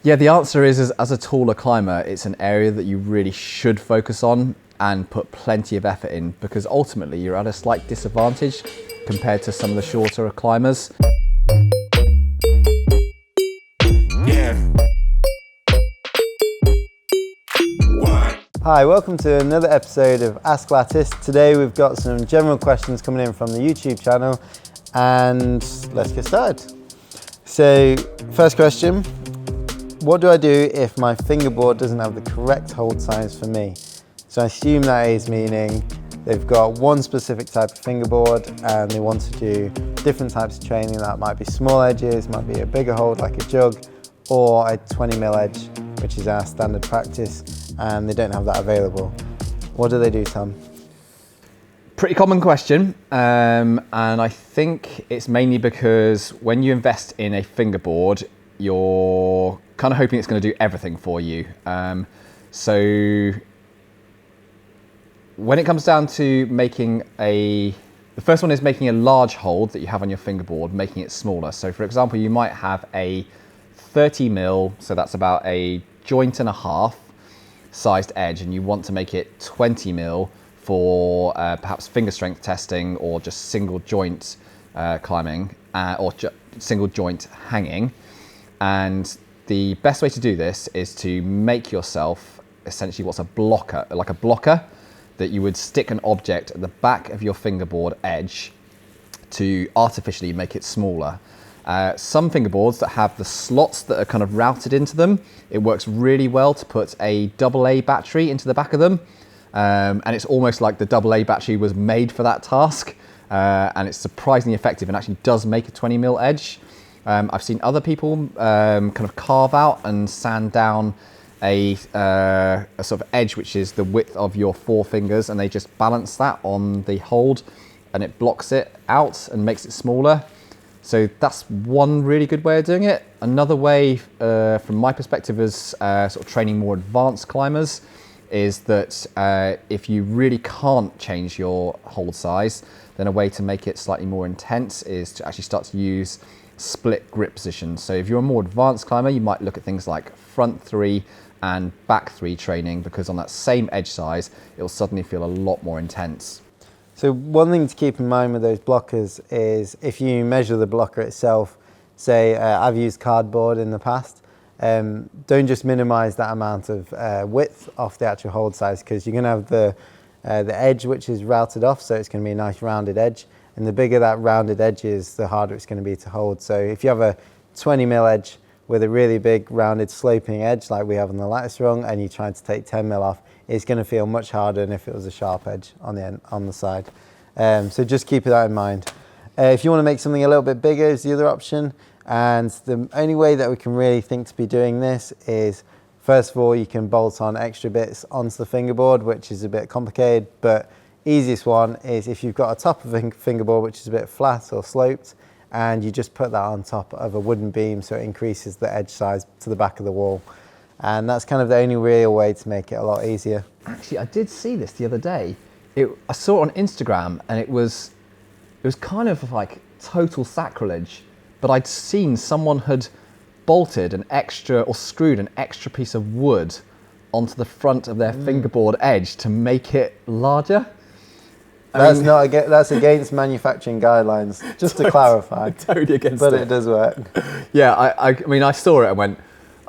Yeah, the answer is as a taller climber, it's an area that you really should focus on and put plenty of effort in, because ultimately you're at a slight disadvantage compared to some of the shorter climbers. Hi, welcome to another episode of Ask Lattice. Today we've got some general questions coming in from the YouTube channel, and let's get started. So, first question, what do I do if my fingerboard doesn't have the correct hold size for me? So I assume that is meaning they've got one specific type of fingerboard and they want to do different types of training. That might be small edges, might be a bigger hold like a jug, or a 20mm edge, which is our standard practice, and they don't have that available. What do they do, Tom? Pretty common question, and I think it's mainly because when you invest in a fingerboard, you're kind of hoping it's going to do everything for you. So when it comes down to the first one is making a large hold that you have on your fingerboard, making it smaller. So for example, you might have a 30mm, so that's about a joint and a half sized edge, and you want to make it 20mm for perhaps finger strength testing or just single joint climbing or single joint hanging. And the best way to do this is to make yourself essentially what's a blocker, like a blocker that you would stick an object at the back of your fingerboard edge to artificially make it smaller. Some fingerboards that have the slots that are kind of routed into them, it works really well to put a AA battery into the back of them. And it's almost like the AA battery was made for that task. And it's surprisingly effective and actually does make a 20mm edge. I've seen other people kind of carve out and sand down a sort of edge which is the width of your four fingers, and they just balance that on the hold and it blocks it out and makes it smaller. So that's one really good way of doing it. Another way, from my perspective as sort of training more advanced climbers, is that if you really can't change your hold size, then a way to make it slightly more intense is to actually start to use split grip positions. So if you're a more advanced climber, you might look at things like front three and back three training, because on that same edge size, it'll suddenly feel a lot more intense. So one thing to keep in mind with those blockers is if you measure the blocker itself, say I've used cardboard in the past, don't just minimize that amount of width off the actual hold size, because you're going to have the edge which is routed off, so it's going to be a nice rounded edge, and the bigger that rounded edge is, the harder it's going to be to hold. So if you have a 20mm edge with a really big rounded sloping edge like we have on the lattice rung, and you're trying to take 10mm off, it's going to feel much harder than if it was a sharp edge on the end, on the side. So just keep that in mind. If you want to make something a little bit bigger is the other option, and the only way that we can really think to be doing this is, first of all, you can bolt on extra bits onto the fingerboard, which is a bit complicated, but easiest one is if you've got a top of a fingerboard which is a bit flat or sloped, and you just put that on top of a wooden beam so it increases the edge size to the back of the wall. And that's kind of the only real way to make it a lot easier. Actually, I did see this the other day. I saw it on Instagram, and it was kind of like total sacrilege, but I'd seen someone had bolted an extra or screwed an extra piece of wood onto the front of their fingerboard edge to make it larger. That's against manufacturing guidelines, just to clarify. Totally against but it. It does work. Yeah, I mean, I saw it and went,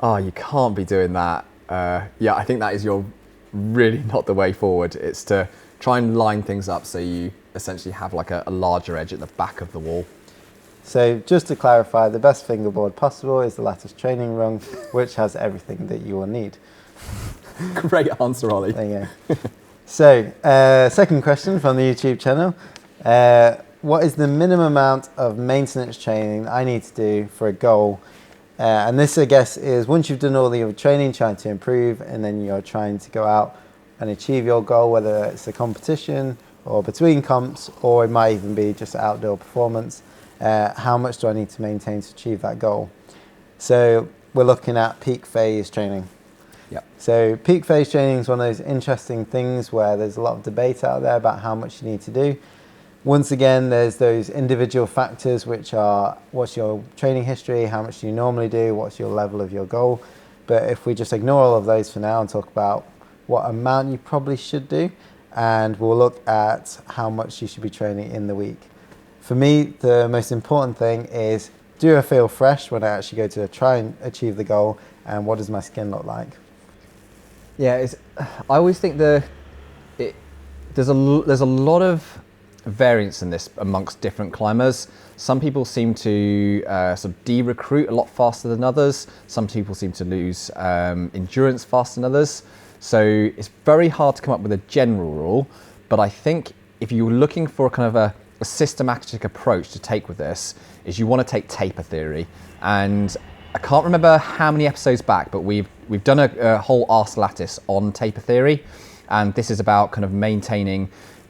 oh, you can't be doing that. Yeah, I think that is really not the way forward. It's to try and line things up so you essentially have like a larger edge at the back of the wall. So just to clarify, the best fingerboard possible is the Lattice training rung, which has everything that you will need. Great answer, Ollie. There you go. So, second question from the YouTube channel. What is the minimum amount of maintenance training I need to do for a goal? And this, I guess, is once you've done all the training, trying to improve, and then you're trying to go out and achieve your goal, whether it's a competition or between comps, or it might even be just outdoor performance. How much do I need to maintain to achieve that goal? So we're looking at peak phase training. Yep. So peak phase training is one of those interesting things where there's a lot of debate out there about how much you need to do. Once again, there's those individual factors, which are what's your training history, how much do you normally do, what's your level of your goal. But if we just ignore all of those for now and talk about what amount you probably should do, and we'll look at how much you should be training in the week. For me, the most important thing is, do I feel fresh when I actually go to try and achieve the goal, and what does my skin look like? Yeah, I always think there's a lot of variance in this amongst different climbers. Some people seem to sort of de-recruit a lot faster than others. Some people seem to lose endurance faster than others. So it's very hard to come up with a general rule, but I think if you're looking for a kind of a systematic approach to take with this, is you want to take taper theory. And I can't remember how many episodes back, but we've done a whole Ask Lattice on taper theory, and this is about kind of maintaining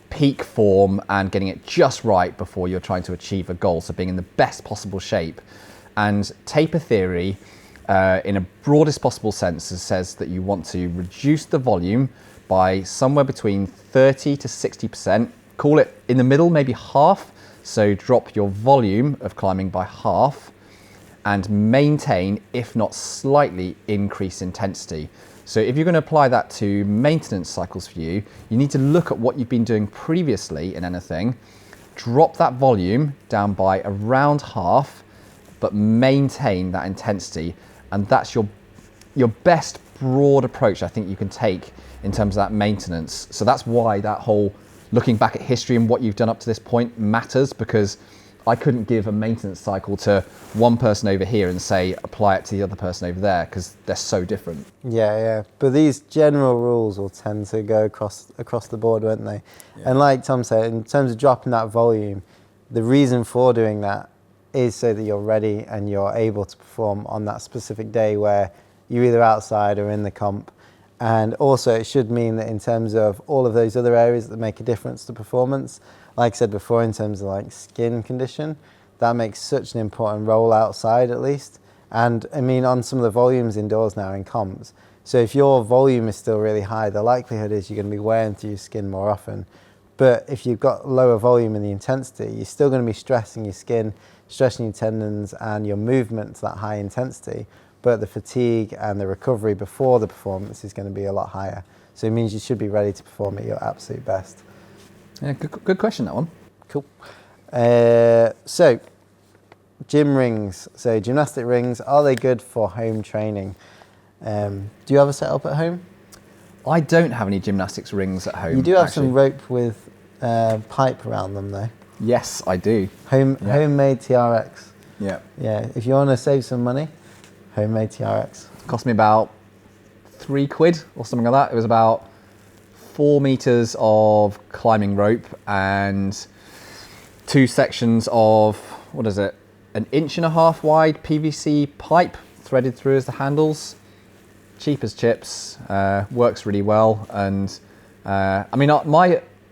peak form and getting it just right before you're trying to achieve a goal, so being in the best possible shape. And taper theory, in a broadest possible sense, says that you want to reduce the volume by somewhere between 30 to 60%, call it in the middle, maybe half, so drop your volume of climbing by half, and maintain, if not slightly increase intensity. So if you're going to apply that to maintenance cycles for you, you need to look at what you've been doing previously in anything, drop that volume down by around half, but maintain that intensity. And that's your best broad approach I think you can take in terms of that maintenance. So that's why that whole looking back at history and what you've done up to this point matters, because I couldn't give a maintenance cycle to one person over here and say apply it to the other person over there, because they're so different. Yeah. But these general rules will tend to go across the board, won't they? Yeah. And like Tom said, in terms of dropping that volume, the reason for doing that is so that you're ready and you're able to perform on that specific day where you're either outside or in the comp. And also it should mean that in terms of all of those other areas that make a difference to performance, like I said before, in terms of like skin condition, that makes such an important role outside at least. And I mean, on some of the volumes indoors now in comps, so if your volume is still really high, the likelihood is you're going to be wearing through your skin more often. But if you've got lower volume in the intensity, you're still going to be stressing your skin, stressing your tendons and your movement to that high intensity, but the fatigue and the recovery before the performance is going to be a lot higher. So it means you should be ready to perform at your absolute best. Yeah, good question, that one. Cool. So, gym rings. So gymnastic rings, are they good for home training? Do you have a setup at home? I don't have any gymnastics rings at home. You do have actually. some rope with pipe around them though. Yes, I do. Homemade TRX. Yeah. Yeah, if you want to save some money, homemade TRX. It cost me about £3 or something like that. It was about 4 meters of climbing rope and 2 sections of, what is it, 1.5 inch wide PVC pipe threaded through as the handles. Cheap as chips, works really well. And I mean,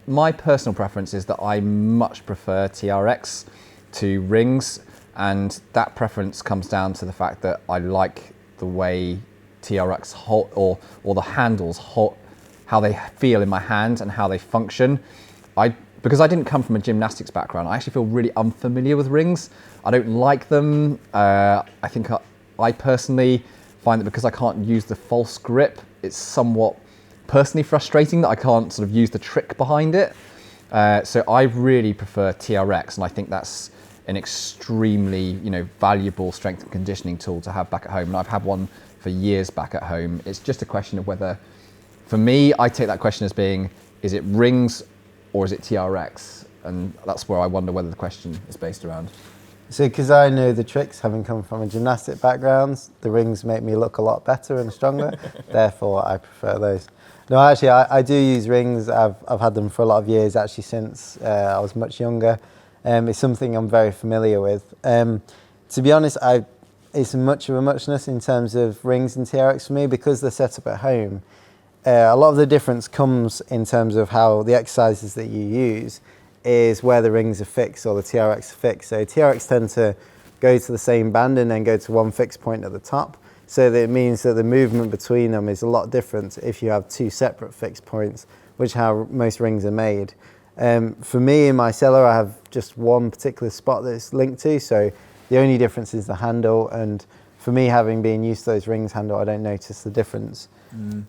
my personal preference is that I much prefer TRX to rings, and that preference comes down to the fact that I like the way TRX hold, or the handles hold, how they feel in my hand and how they function. Because I didn't come from a gymnastics background, I actually feel really unfamiliar with rings. I don't like them. I think I personally find that because I can't use the false grip, it's somewhat personally frustrating that I can't sort of use the trick behind it. So I really prefer TRX, and I think that's an extremely valuable strength and conditioning tool to have back at home. And I've had one for years back at home. It's just a question of whether, for me, I take that question as being, is it rings or is it TRX? And that's where I wonder whether the question is based around. So, because I know the tricks, having come from a gymnastic background, the rings make me look a lot better and stronger. Therefore, I prefer those. No, actually, I do use rings. I've had them for a lot of years, actually, since I was much younger. It's something I'm very familiar with. To be honest, it's much of a muchness in terms of rings and TRX for me, because they're set up at home. A lot of the difference comes in terms of how the exercises that you use is where the rings are fixed or the TRX are fixed. So TRX tend to go to the same band and then go to one fixed point at the top. So that it means that the movement between them is a lot different if you have 2 separate fixed points, which is how most rings are made. For me, in my cellar, I have just one particular spot that it's linked to. So the only difference is the handle. And for me, having been used to those rings handle, I don't notice the difference.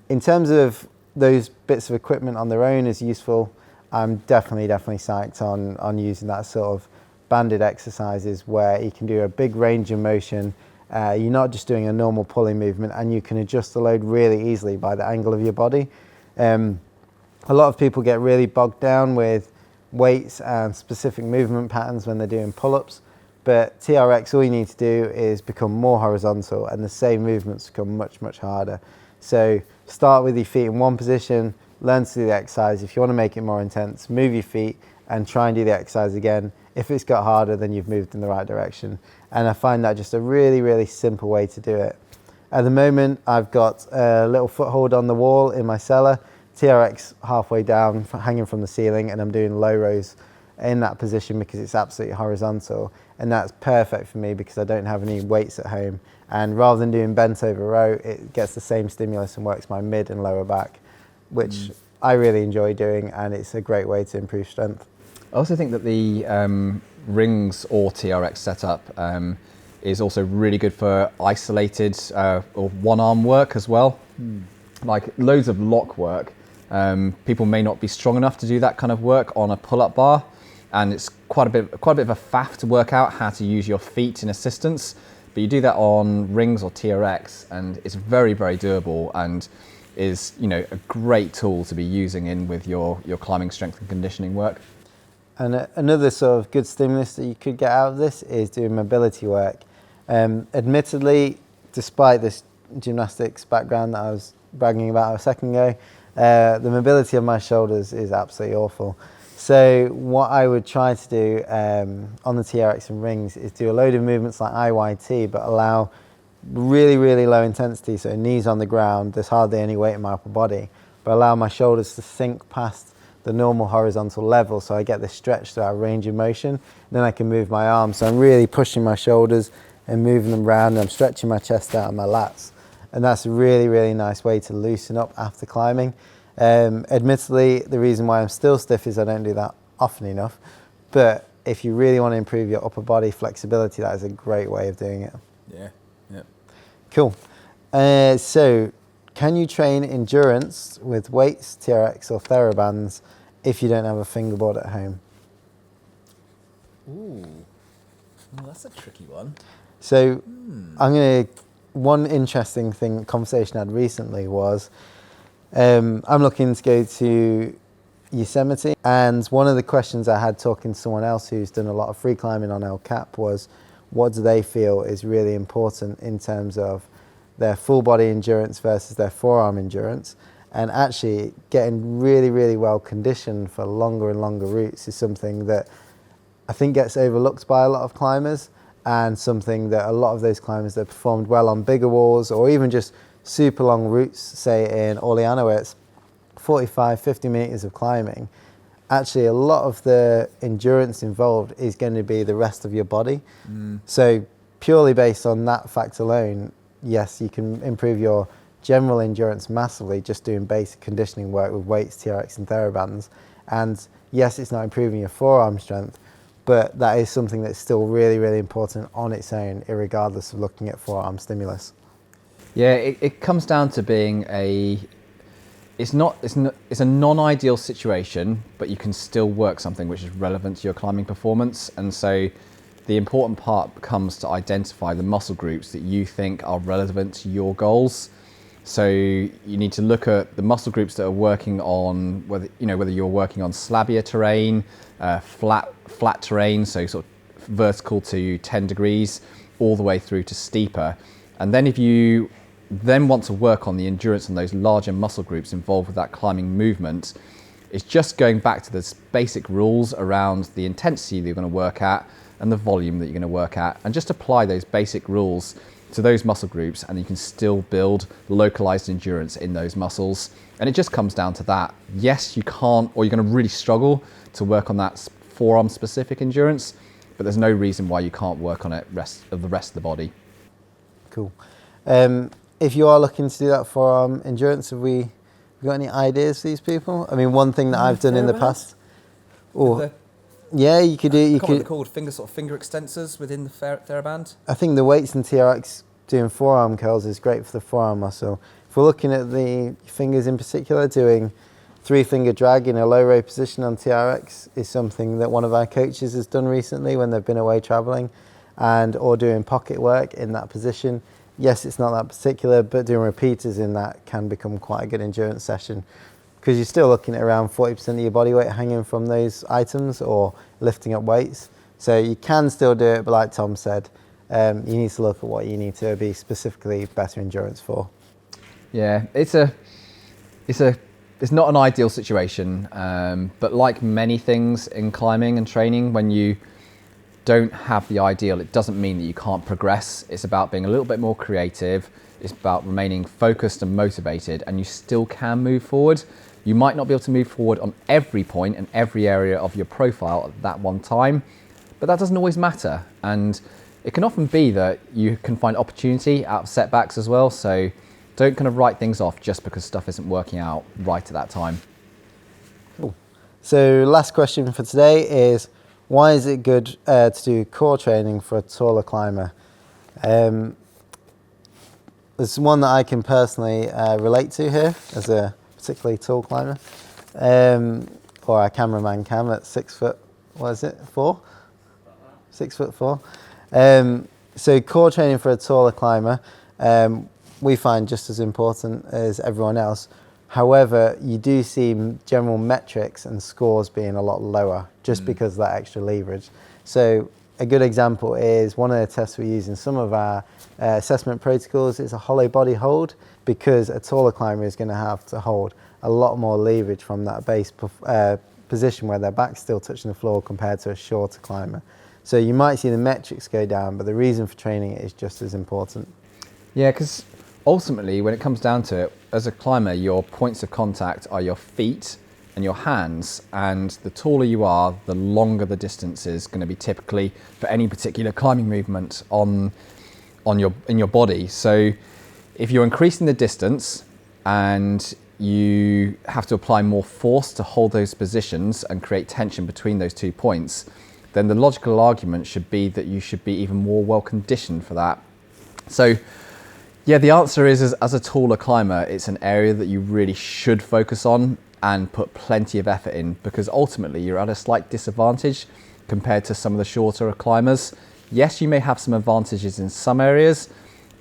In terms of those bits of equipment on their own is useful, I'm definitely psyched on using that sort of banded exercises where you can do a big range of motion. You're not just doing a normal pulling movement, and you can adjust the load really easily by the angle of your body. A lot of people get really bogged down with weights and specific movement patterns when they're doing pull-ups, but TRX, all you need to do is become more horizontal and the same movements become much harder. So start with your feet in one position, learn to do the exercise. If you want to make it more intense, move your feet and try and do the exercise again. If it's got harder, then you've moved in the right direction. And I find that just a really simple way to do it. At the moment, I've got a little foothold on the wall in my cellar, TRX halfway down, hanging from the ceiling, and I'm doing low rows in that position because it's absolutely horizontal. And that's perfect for me because I don't have any weights at home. And rather than doing bent over row, it gets the same stimulus and works my mid and lower back, which I really enjoy doing, and it's a great way to improve strength. I also think that the rings or TRX setup is also really good for isolated or one-arm work as well. Like loads of lock work. People may not be strong enough to do that kind of work on a pull-up bar, and it's quite a bit of a faff to work out how to use your feet in assistance. But you do that on rings or TRX, and it's very doable, and is a great tool to be using in with your climbing strength and conditioning work. And another sort of good stimulus that you could get out of this is doing mobility work. Admittedly, despite this gymnastics background that I was bragging about a second ago, the mobility of my shoulders is absolutely awful. So what I would try to do on the TRX and rings is do a load of movements like IYT, but allow really low intensity, so knees on the ground, there's hardly any weight in my upper body, but allow my shoulders to sink past the normal horizontal level, so I get this stretch throughout range of motion. Then I can move my arms, so I'm really pushing my shoulders and moving them around, and I'm stretching my chest out and my lats, and that's a really nice way to loosen up after climbing. Admittedly, the reason why I'm still stiff is I don't do that often enough, but if you really want to improve your upper body flexibility, that is a great way of doing it. Yeah. Cool. So can you train endurance with weights, TRX or therabands if you don't have a fingerboard at home? Ooh, well, that's a tricky one. So one interesting conversation I had recently was, I'm looking to go to Yosemite, and one of the questions I had talking to someone else who's done a lot of free climbing on El Cap was, what do they feel is really important in terms of their full body endurance versus their forearm endurance? And actually getting really well conditioned for longer and longer routes is something that I think gets overlooked by a lot of climbers, and something that a lot of those climbers that performed well on bigger walls or even just super long routes, say in Orleano where it's 45-50 meters of climbing, actually a lot of the endurance involved is going to be the rest of your body. So purely based on that fact alone, yes, you can improve your general endurance massively just doing basic conditioning work with weights, TRX and therabands. And yes, it's not improving your forearm strength, but that is something that's still really important on its own, irregardless of looking at forearm stimulus. Yeah, it comes down to being it's a non-ideal situation, but you can still work something which is relevant to your climbing performance. And so the important part comes to identify the muscle groups that you think are relevant to your goals. So you need to look at the muscle groups that are working on whether you're working on slabbier terrain, flat terrain, so sort of vertical to 10 degrees, all the way through to steeper. And then if you then want to work on the endurance on those larger muscle groups involved with that climbing movement, it's just going back to the basic rules around the intensity that you're going to work at and the volume that you're going to work at, and just apply those basic rules to those muscle groups, and you can still build localized endurance in those muscles. And it just comes down to that. Yes, you can't, or you're going to really struggle to work on that forearm specific endurance, but there's no reason why you can't work on it the rest of the body. Cool. If you are looking to do that forearm endurance, have we got any ideas for these people? I mean, one thing that I've done in the past. Yeah, you could do. What they're called, finger extensors within the theraband. I think the weights and TRX doing forearm curls is great for the forearm muscle. If we're looking at the fingers in particular, doing 3-finger drag in a low row position on TRX is something that one of our coaches has done recently when they've been away traveling, or doing pocket work in that position. Yes, it's not that particular, but doing repeaters in that can become quite a good endurance session, because you're still looking at around 40% of your body weight hanging from those items or lifting up weights. So you can still do it, but like Tom said, you need to look at what you need to be specifically better endurance for. Yeah, it's not an ideal situation, but like many things in climbing and training, when you don't have the ideal, it doesn't mean that you can't progress. It's about being a little bit more creative. It's about remaining focused and motivated, and you still can move forward. You might not be able to move forward on every point and every area of your profile at that one time, but that doesn't always matter. And it can often be that you can find opportunity out of setbacks as well. So don't kind of write things off just because stuff isn't working out right at that time. Cool. So last question for today is, why is it good to do core training for a taller climber? There's one that I can personally relate to here as a particularly tall climber, or our cameraman Cam at 6 foot, what is it, 4? 6'4". So core training for a taller climber, we find just as important as everyone else. However, you do see general metrics and scores being a lot lower just because of that extra leverage. So a good example is one of the tests we use in some of our assessment protocols is a hollow body hold, because a taller climber is going to have to hold a lot more leverage from that base position where their back's still touching the floor compared to a shorter climber. So you might see the metrics go down, but the reason for training it is just as important. Yeah, because ultimately, when it comes down to it, as a climber, your points of contact are your feet and your hands, and the taller you are, the longer the distance is going to be typically for any particular climbing movement in your body. So if you're increasing the distance and you have to apply more force to hold those positions and create tension between those 2 points, then the logical argument should be that you should be even more well conditioned for that. So yeah, the answer is as a taller climber, it's an area that you really should focus on and put plenty of effort in, because ultimately you're at a slight disadvantage compared to some of the shorter climbers. Yes, you may have some advantages in some areas,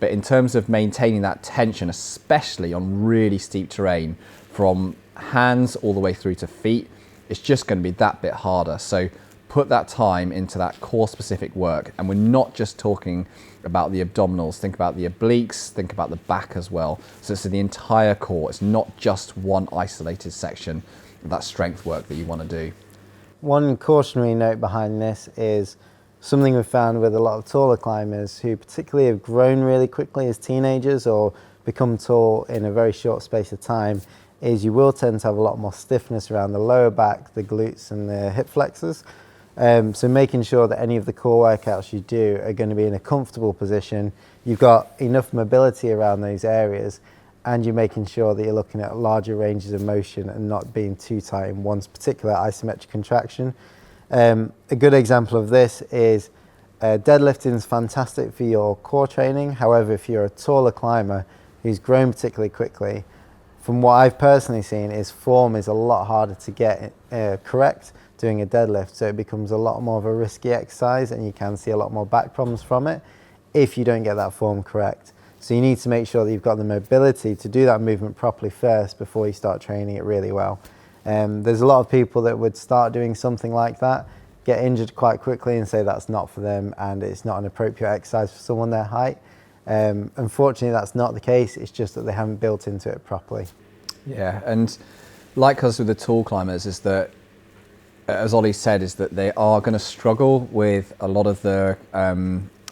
but in terms of maintaining that tension, especially on really steep terrain, from hands all the way through to feet, it's just going to be that bit harder. So put that time into that core specific work. And we're not just talking about the abdominals, think about the obliques, think about the back as well. So it's the entire core. It's not just one isolated section of that strength work that you want to do. One cautionary note behind this is something we've found with a lot of taller climbers who particularly have grown really quickly as teenagers or become tall in a very short space of time, is you will tend to have a lot more stiffness around the lower back, the glutes and the hip flexors. So making sure that any of the core workouts you do are going to be in a comfortable position, you've got enough mobility around those areas, and you're making sure that you're looking at larger ranges of motion and not being too tight in one particular isometric contraction. A good example of this is deadlifting is fantastic for your core training. However, if you're a taller climber who's grown particularly quickly, from what I've personally seen, is form is a lot harder to get correct doing a deadlift, so it becomes a lot more of a risky exercise and you can see a lot more back problems from it if you don't get that form correct. So you need to make sure that you've got the mobility to do that movement properly first before you start training it really well. There's a lot of people that would start doing something like that, get injured quite quickly and say that's not for them and it's not an appropriate exercise for someone their height. Unfortunately, that's not the case. It's just that they haven't built into it properly. Yeah, and like us with the tall climbers, is that, as Ollie said, is that they are going to struggle with a lot of the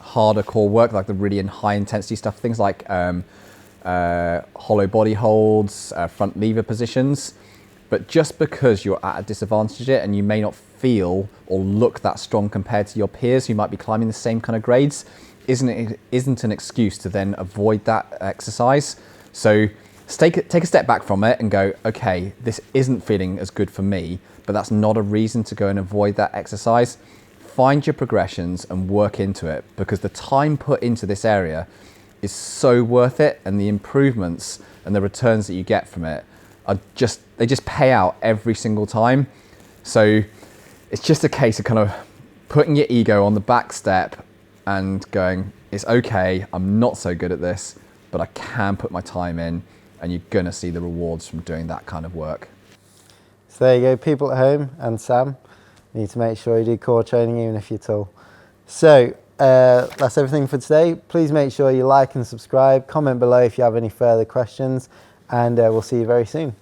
harder core work, like the really high intensity stuff, things like hollow body holds, front lever positions. But just because you're at a disadvantage and you may not feel or look that strong compared to your peers who might be climbing the same kind of grades, isn't an excuse to then avoid that exercise. So take a step back from it and go, okay, this isn't feeling as good for me, but that's not a reason to go and avoid that exercise. Find your progressions and work into it, because the time put into this area is so worth it, and the improvements and the returns that you get from it are they just pay out every single time. So it's just a case of kind of putting your ego on the back step and going, it's okay, I'm not so good at this, but I can put my time in, and you're gonna see the rewards from doing that kind of work. So there you go, people at home and Sam, you need to make sure you do core training even if you're tall. So that's everything for today. Please make sure you like and subscribe, comment below if you have any further questions, and we'll see you very soon.